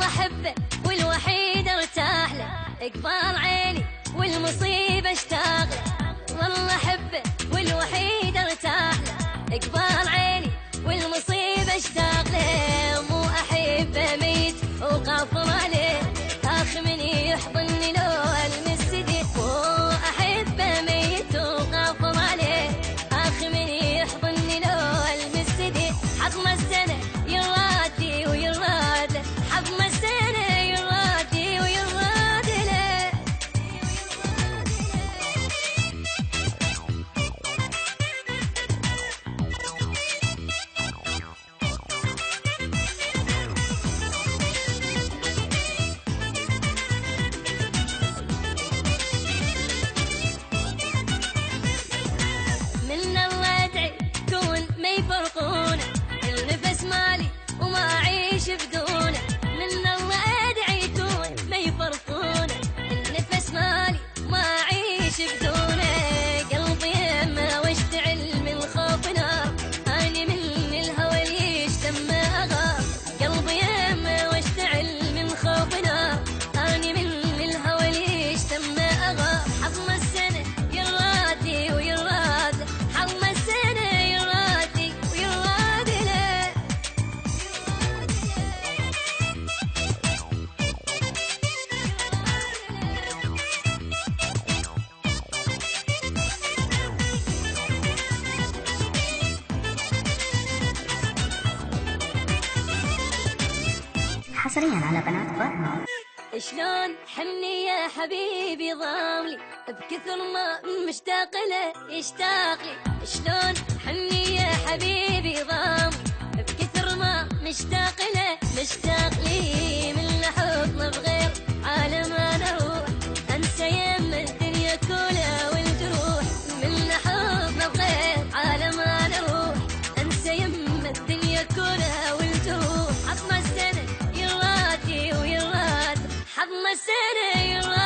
أحبه والوحيد ارتاح له، إقبال عيني والمصيبة اشتاق له. والله أحبه والوحيد ارتاح له، إقبال عيني والمصيبة اشتاق له. مو أحبه ميت وقافل عليه، آخ من يحضني لو ألمس يديه. مو أحبه ميت وقافل عليه، آخ من يحضني لو ألمس يديه. حضن السنة يرادي ويراد له، حضن السنة يرادي ويراد له. من الله أدعي كون ما يفرقونه، النفس مالي وما أعيش بدونه. من الله أدعي كون ما يفرقونه، النفس مالي وما أعيش بدونه. قلبي يما واشتعل من خوف نار، أنا من الهوى يشتم أغار. قلبي يما واشتعل من خوف نار، أنا من الهوى يشتم أغار. حضن السنة يرادي ويراد له، حضن السنة يرادي ويراد له. حصريا على قناة فاطمة. شلون حني يا حبيبي ضاملي، بكثر ما مشتاق له يشتاق لي. شلون حني يا حبيبي ضاملي، بكثر ما مشتاق له مشتاق لي. من حضنه بغير عالم انا اروح، انسى يم الدنيا كلها والجروح. من حضنه بغير عالم انا اروح، انسى يم الدنيا كلها والجروح. حضن السنة يرادي ويراد، حضن السنة يرادي